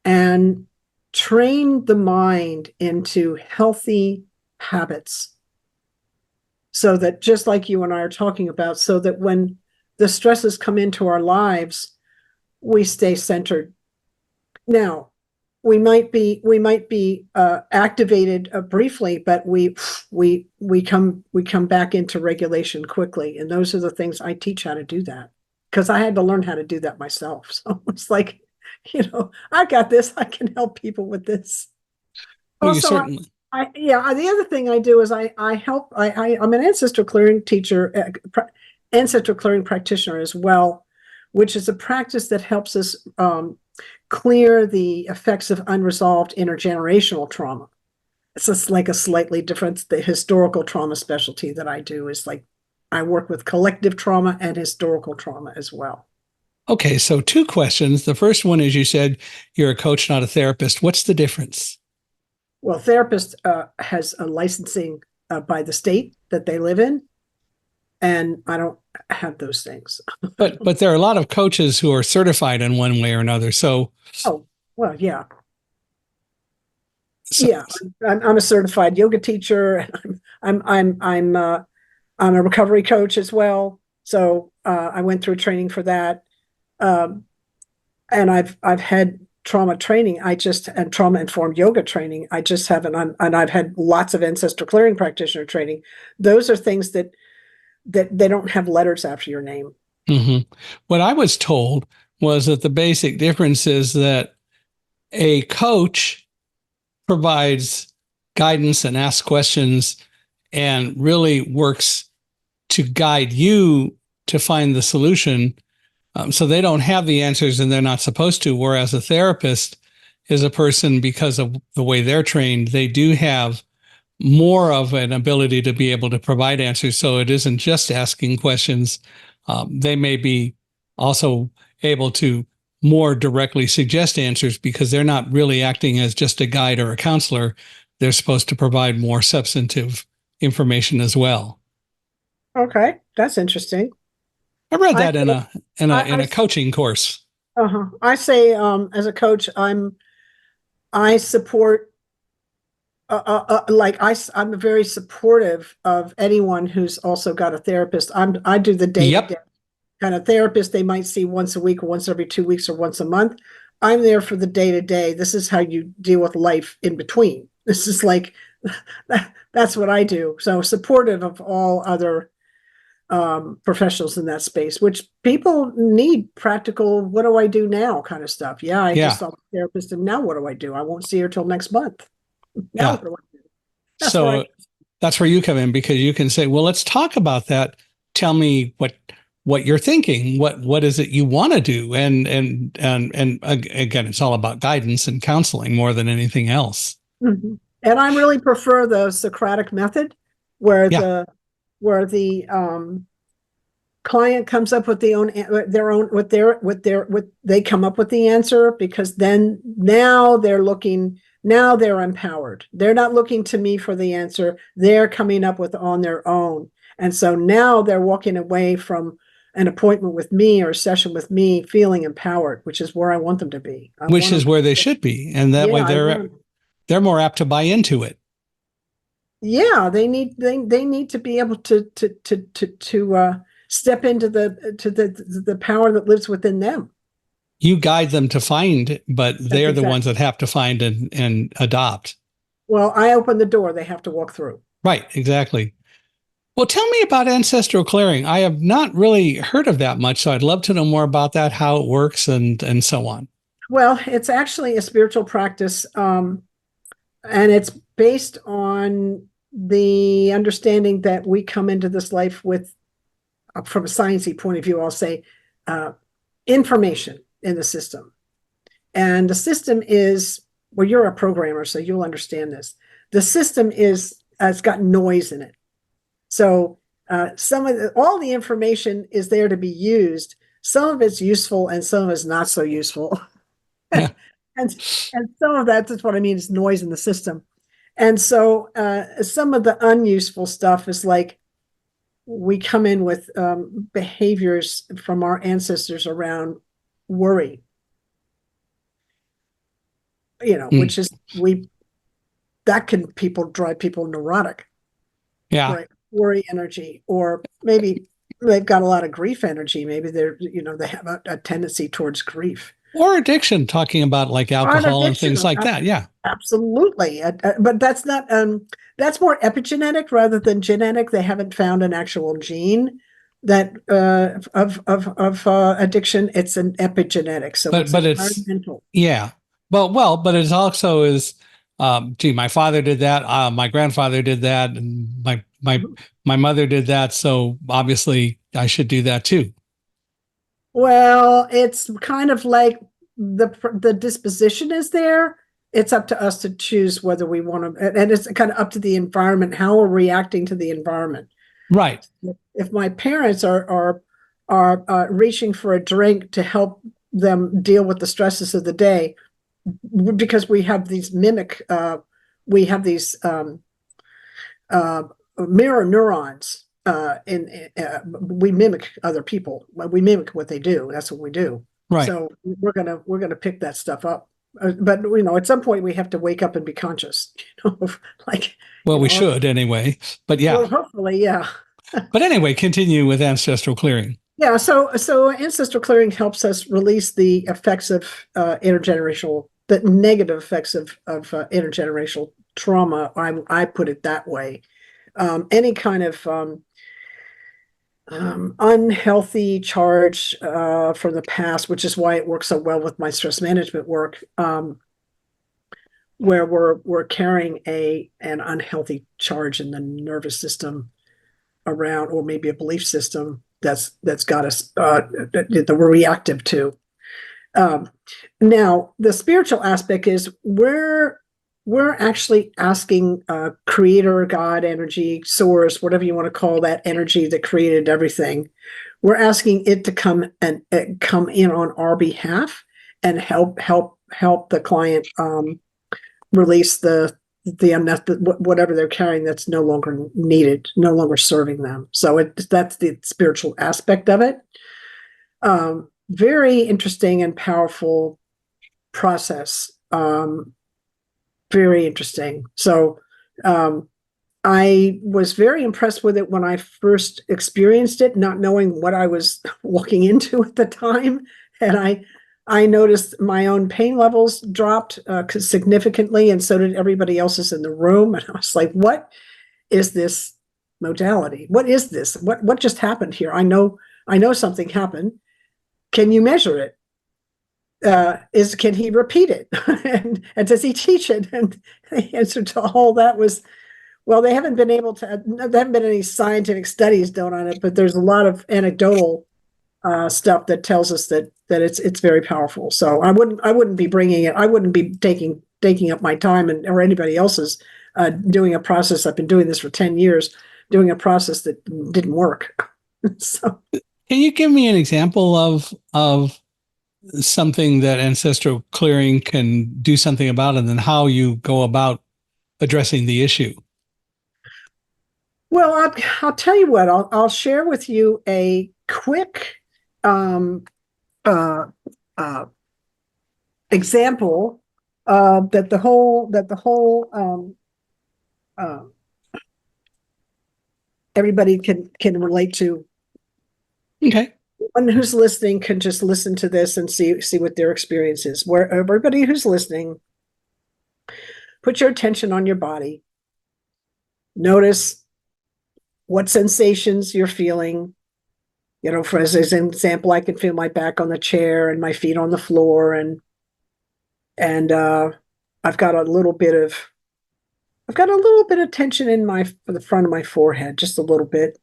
S2: and train the mind into healthy habits. So that just like you and I are talking about, so that when the stresses come into our lives, we stay centered. Now, we might be activated briefly, but we come back into regulation quickly, and those are the things I teach how to do that because I had to learn how to do that myself. So it's like, I got this. I can help people with this.
S1: Well, you
S2: Also,
S1: certainly.
S2: the other thing I do is I help. I'm an ancestral clearing teacher, ancestral clearing practitioner as well, which is a practice that helps us clear the effects of unresolved intergenerational trauma. It's just like a slightly different, the historical trauma specialty that I do is like, I work with collective trauma and historical trauma as well.
S1: Okay, so two questions. The first one is you said you're a coach, not a therapist. What's the difference?
S2: Well, therapist has a licensing by the state that they live in, and I don't have those things.
S1: But there are a lot of coaches who are certified in one way or another. So
S2: Oh, well, yeah. Yeah, I'm a certified yoga teacher, and I'm a recovery coach as well. So I went through training for that, and I've had trauma training. And trauma informed yoga training. I just haven't. And I've had lots of ancestral clearing practitioner training. Those are things that they don't have letters after your name.
S1: Mm-hmm. What I was told was that the basic difference is that a coach provides guidance and asks questions and really works to guide you to find the solution. So they don't have the answers and they're not supposed to. Whereas a therapist is a person, because of the way they're trained, they do have more of an ability to be able to provide answers. So it isn't just asking questions. They may be also able to more directly suggest answers because they're not really acting as just a guide or a counselor. They're supposed to provide more substantive information as well.
S2: Okay, that's interesting.
S1: I read that in a coaching course.
S2: I say as a coach, I support. I'm very supportive of anyone who's also got a therapist. I do the day-to-day kind of therapist they might see once a week or once every 2 weeks or once a month. I'm there for the day-to-day. This is how you deal with life in between. This is like, that's what I do. So supportive of all other professionals in that space, which people need practical, what do I do now kind of stuff. Yeah, I just saw the therapist, and now what do I do? I won't see her till next month. Now what do I do? That's where
S1: that's where you come in, because you can say, well, let's talk about that. Tell me what you're thinking. What is it you want to do? And again, it's all about guidance and counseling more than anything else.
S2: Mm-hmm. And I really prefer the Socratic method, where the client comes up with they come up with the answer, because then now they're empowered. They're not looking to me for the answer. They're coming up with on their own. And so now they're walking away from an appointment with me or a session with me feeling empowered, which is where I want them to be.
S1: Which is where they should be. And that way they're more apt to buy into it.
S2: Yeah, they need to be able to step into the power that lives within them.
S1: You guide them to find, but they're the ones that have to find and adopt.
S2: Well, I open the door, they have to walk through.
S1: Right, exactly. Well, tell me about ancestral clearing. I have not really heard of that much, so I'd love to know more about that, how it works, and so on.
S2: Well, it's actually a spiritual practice, and it's based on the understanding that we come into this life with, from a sciencey point of view, I'll say, information in the system. And the system is, well, you're a programmer, so you'll understand this. The system it's got noise in it. So all the information is there to be used. Some of it's useful and some of it's not so useful. Yeah. and some of that's what I mean is noise in the system. And so some of the unuseful stuff is like, we come in with behaviors from our ancestors around worry, which is drive people neurotic.
S1: Yeah.
S2: Right. Worry energy, or maybe they've got a lot of grief energy. Maybe they have a tendency towards grief.
S1: Or addiction, talking about like alcohol and things like that. Yeah.
S2: Absolutely. But that's not, that's more epigenetic rather than genetic. They haven't found an actual gene that of addiction. It's an epigenetic. So it's environmental.
S1: Yeah. But it also is, my father did that. My grandfather did that. And my mother did that. So obviously I should do that too.
S2: Well, it's kind of like the disposition is there. It's up to us to choose whether we want to, and it's kind of up to the environment, how we're reacting to the environment.
S1: Right.
S2: If my parents are reaching for a drink to help them deal with the stresses of the day, because we have these mirror neurons. We mimic other people. We mimic what they do. That's what we do.
S1: Right.
S2: So we're gonna pick that stuff up. But at some point we have to wake up and be conscious.
S1: We should anyway. But yeah.
S2: Well, hopefully, yeah.
S1: But anyway, continue with ancestral clearing.
S2: Yeah. So ancestral clearing helps us release the effects of the negative effects of intergenerational trauma. I put it that way. Any kind of unhealthy charge from the past, which is why it works so well with my stress management work, where we're carrying an unhealthy charge in the nervous system around, or maybe a belief system that's got us that we're reactive to. Now, the spiritual aspect is we're actually asking creator, God, energy, source, whatever you want to call that energy that created everything. We're asking it to come in on our behalf and help the client release the whatever they're carrying that's no longer needed, no longer serving them. So that's the spiritual aspect of it. Very interesting and powerful process. Very interesting. So I was very impressed with it when I first experienced it, not knowing what I was walking into at the time. And I noticed my own pain levels dropped significantly, and so did everybody else's in the room. And I was like, what is this modality. What is this? What just happened here? I know something happened. Can you measure it? Can he repeat it? and does he teach it? And the answer to all that was, well, there haven't been any scientific studies done on it, but there's a lot of anecdotal stuff that tells us that it's very powerful. So I wouldn't be bringing it. I wouldn't be taking up my time or anybody else's doing a process. I've been doing this for 10 years, doing a process that didn't work. So,
S1: can you give me an example of something that ancestral clearing can do something about, and then how you go about addressing the issue?
S2: Well, I'll tell you what. I'll share with you a quick example that the whole everybody can relate to.
S1: Okay.
S2: One who's listening can just listen to this and see what their experience is. Where everybody who's listening, put your attention on your body. Notice what sensations you're feeling. You know, for as an example, I can feel my back on the chair and my feet on the floor, and I've got a little bit of tension in the front of my forehead, just a little bit.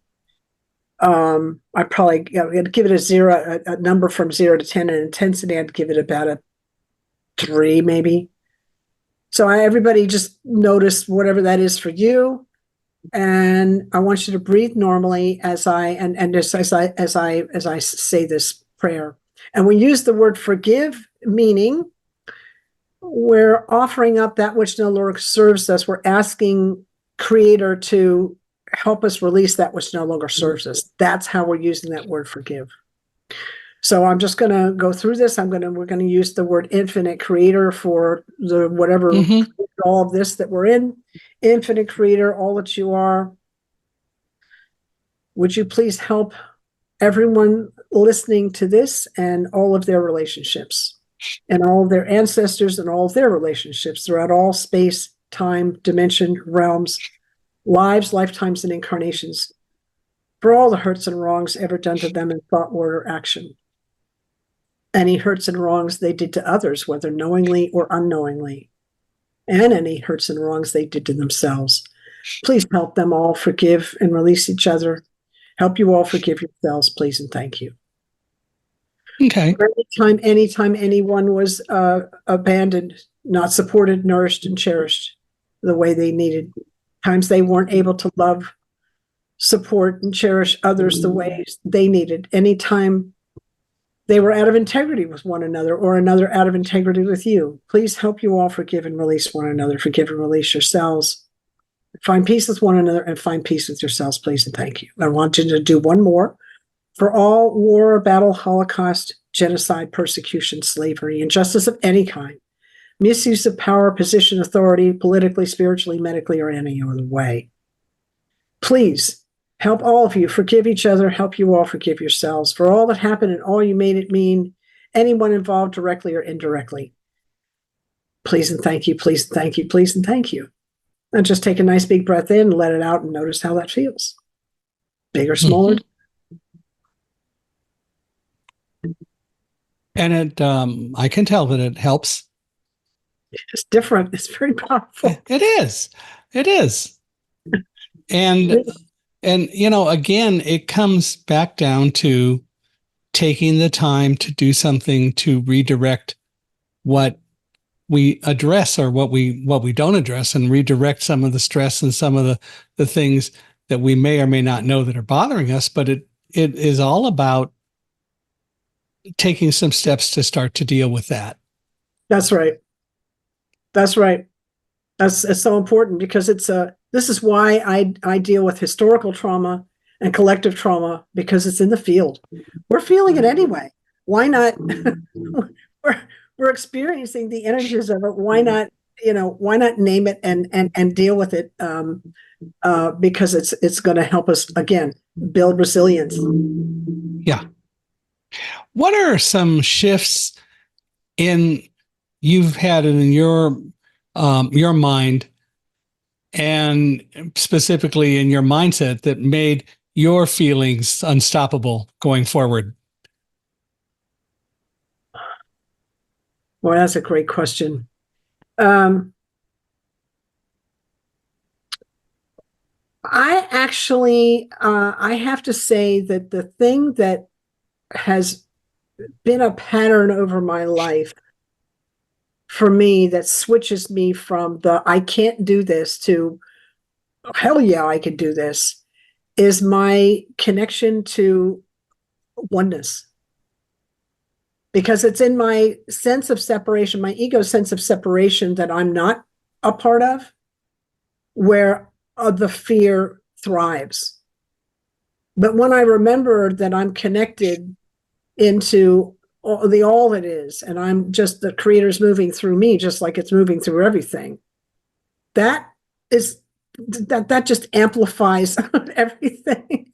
S2: I probably I'd give it a number from 0 to 10 in intensity. I'd give it about a 3, maybe. So everybody just notice whatever that is for you, and I want you to breathe normally as I say this prayer. And we use the word forgive, meaning we're offering up that which no longer serves us. We're asking Creator to help us release that which no longer serves us. That's how we're using that word forgive. So I'm just going to go through this. We're going to use the word infinite creator for the whatever, all of this that we're in. Infinite creator, all that you are. Would you please help everyone listening to this and all of their relationships and all of their ancestors and all of their relationships throughout all space, time, dimension, realms, lives, lifetimes, and incarnations, for all the hurts and wrongs ever done to them in thought, word, or action. Any hurts and wrongs they did to others, whether knowingly or unknowingly, and any hurts and wrongs they did to themselves. Please help them all forgive and release each other. Help you all forgive yourselves, please, and thank you.
S1: Okay.
S2: Anytime anyone was abandoned, not supported, nourished, and cherished the way they needed, times they weren't able to love, support, and cherish others the way they needed. Anytime they were out of integrity with one another, or another out of integrity with you, please help you all forgive and release one another. Forgive and release yourselves. Find peace with one another and find peace with yourselves, please, and thank you. I want you to do one more. For all war, battle, holocaust, genocide, persecution, slavery, injustice of any kind, misuse of power, position, authority, politically, spiritually, medically, or any other way. Please help all of you forgive each other, help you all forgive yourselves for all that happened and all you made it mean, anyone involved directly or indirectly. Please and thank you, please and thank you, please and thank you. And just take a nice big breath in, let it out, and notice how that feels. Big or smaller.
S1: And it, I can tell that it helps.
S2: It's different. It's very powerful.
S1: It is. It is. And you know, again, it comes back down to taking the time to do something to redirect what we address or what we don't address, and redirect some of the stress and some of the things that we may or may not know that are bothering us. But it is all about taking some steps to start to deal with that.
S2: That's right. That's right. It's so important, because this is why I deal with historical trauma and collective trauma, because it's in the field. We're feeling it anyway. Why not? we're experiencing the energies of it. Why not? Why not name it and deal with it? Because it's going to help us again build resilience.
S1: Yeah. What are some shifts you've had in your mind and specifically in your mindset that made your feelings unstoppable going forward?
S2: Well, that's a great question. I actually, I have to say that the thing that has been a pattern over my life for me that switches me from the I can't do this to hell yeah, I can do this is my connection to oneness. Because it's in my sense of separation, my ego sense of separation that I'm not a part of, where the fear thrives. But when I remember that I'm connected into all that is, and I'm just the creator's moving through me, just like it's moving through everything, that just amplifies everything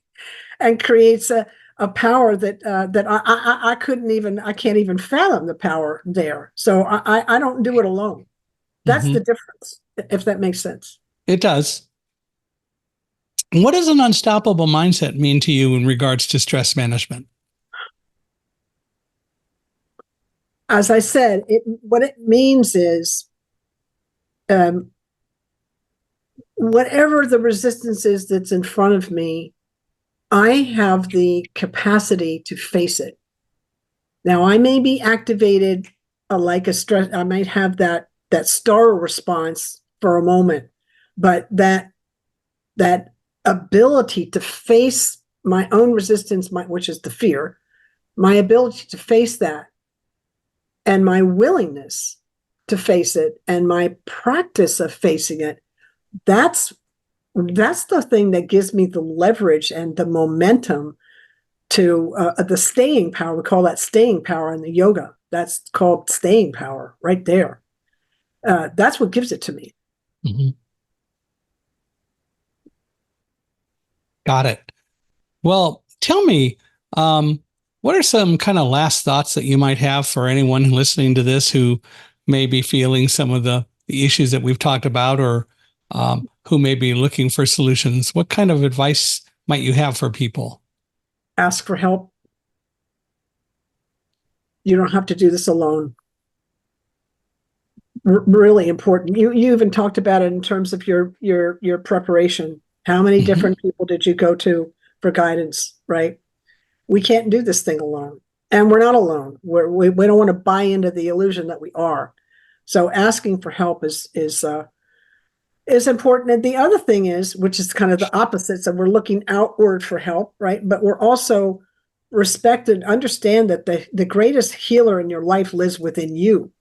S2: and creates a power that I can't even fathom the power there. So I don't do it alone. That's the difference, if that makes sense.
S1: It does. What does an unstoppable mindset mean to you in regards to stress management?
S2: As I said, what it means is whatever the resistance is that's in front of me, I have the capacity to face it. Now, I may be activated like a stress. I might have that star response for a moment, but that ability to face my own resistance, which is the fear, my ability to face that, and my willingness to face it, and my practice of facing it, that's the thing that gives me the leverage and the momentum to the staying power. We call that staying power in the yoga. That's called staying power right there. That's what gives it to me.
S1: Mm-hmm. Got it. Well, tell me, what are some kind of last thoughts that you might have for anyone listening to this who may be feeling some of the issues that we've talked about, or who may be looking for solutions? What kind of advice might you have for people?
S2: Ask for help. You don't have to do this alone. Really important. You even talked about it in terms of your preparation. How many different people did you go to for guidance, right? We can't do this thing alone. And we're not alone. We don't want to buy into the illusion that we are. So asking for help is important. And the other thing is, which is kind of the opposite, so we're looking outward for help, right? But we're also respect and understand that the greatest healer in your life lives within you.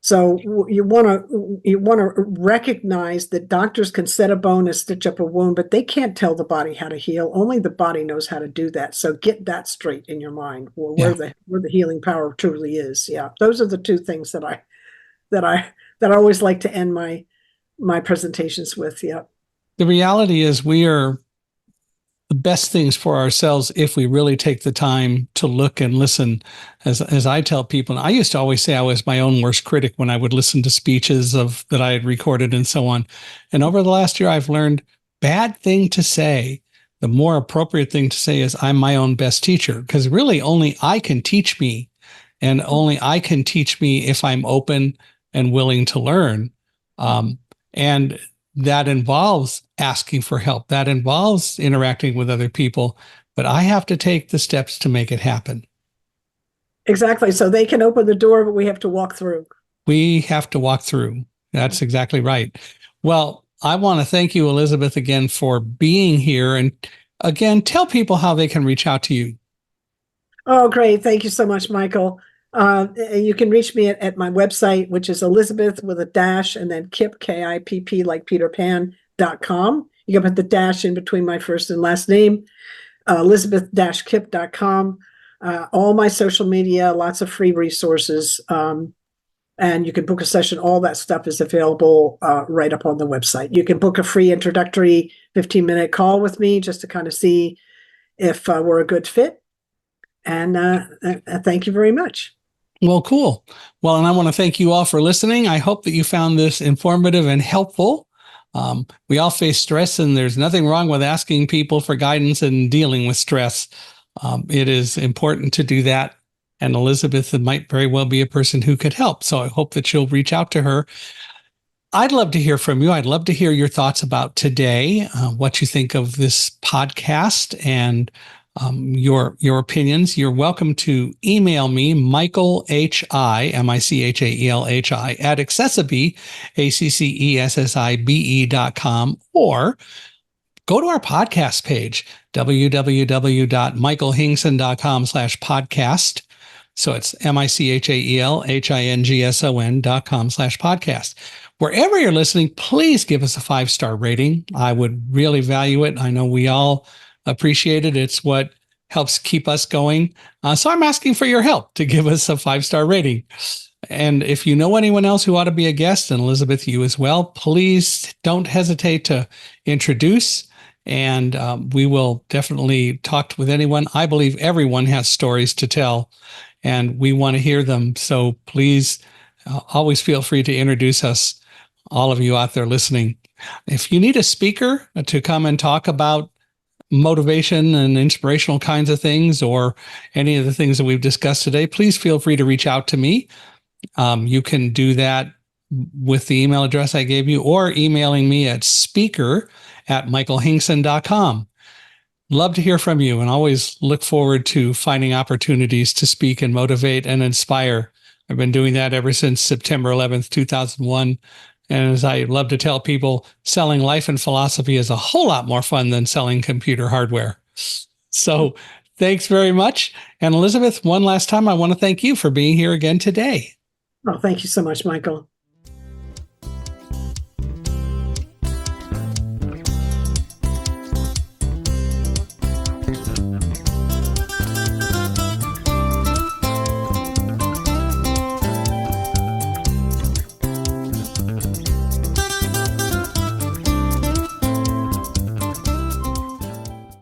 S2: So you want to recognize that doctors can set a bone and stitch up a wound, but they can't tell the body how to heal. Only the body knows how to do that. So get that straight in your mind, where the healing power truly is. Yeah, those are the two things that I always like to end my presentations with. Yeah.
S1: The reality is we are the best things for ourselves if we really take the time to look and listen. As I tell people, I used to always say I was my own worst critic when I would listen to speeches that I had recorded and so on. And over the last year, I've learned bad thing to say. The more appropriate thing to say is I'm my own best teacher, because really only I can teach me, and only I can teach me if I'm open and willing to learn. And that involves asking for help. That involves interacting with other people, but I have to take the steps to make it happen.
S2: Exactly. So they can open the door, but we have to walk through.
S1: We have to walk through. That's exactly right. Well, I want to thank you, Elizabeth, again for being here. And again, tell people how they can reach out to you.
S2: Oh, great. Thank you so much, Michael. You can reach me at my website, which is Elizabeth with a dash and then Kipp, Kipp, like Peter Pan.com. You can put the dash in between my first and last name, Elizabeth-Kipp.com. All my social media, lots of free resources. And you can book a session. All that stuff is available right up on the website. You can book a free introductory 15-minute call with me just to kind of see if we're a good fit. And thank you very much.
S1: Well, cool. Well, and I want to thank you all for listening. I hope that you found this informative and helpful. We all face stress, and there's nothing wrong with asking people for guidance and dealing with stress. It is important to do that. And Elizabeth might very well be a person who could help. So I hope that you'll reach out to her. I'd love to hear from you. I'd love to hear your thoughts about today, what you think of this podcast, and your opinions. You're welcome to email me, Michael H.I., Michaelhi, at accessibe, accessibe.com, or go to our podcast page, www.michaelhingson.com/podcast. So it's MICHAELHINGSON.com/podcast. Wherever you're listening, please give us a 5-star rating. I would really value it. I know we all appreciate it. It's what helps keep us going. So I'm asking for your help to give us a 5-star rating. And if you know anyone else who ought to be a guest, and Elizabeth, you as well, please don't hesitate to introduce. And we will definitely talk with anyone. I believe everyone has stories to tell, and we want to hear them. So please always feel free to introduce us, all of you out there listening. If you need a speaker to come and talk about motivation and inspirational kinds of things, or any of the things that we've discussed today, please feel free to reach out to me. You can do that with the email address I gave you, or emailing me at speaker@michaelhingson.com. Love to hear from you, and always look forward to finding opportunities to speak and motivate and inspire. I've been doing that ever since September 11th, 2001. And as I love to tell people, selling life and philosophy is a whole lot more fun than selling computer hardware. So thanks very much. And Elizabeth, one last time, I want to thank you for being here again today.
S2: Oh, thank you so much, Michael.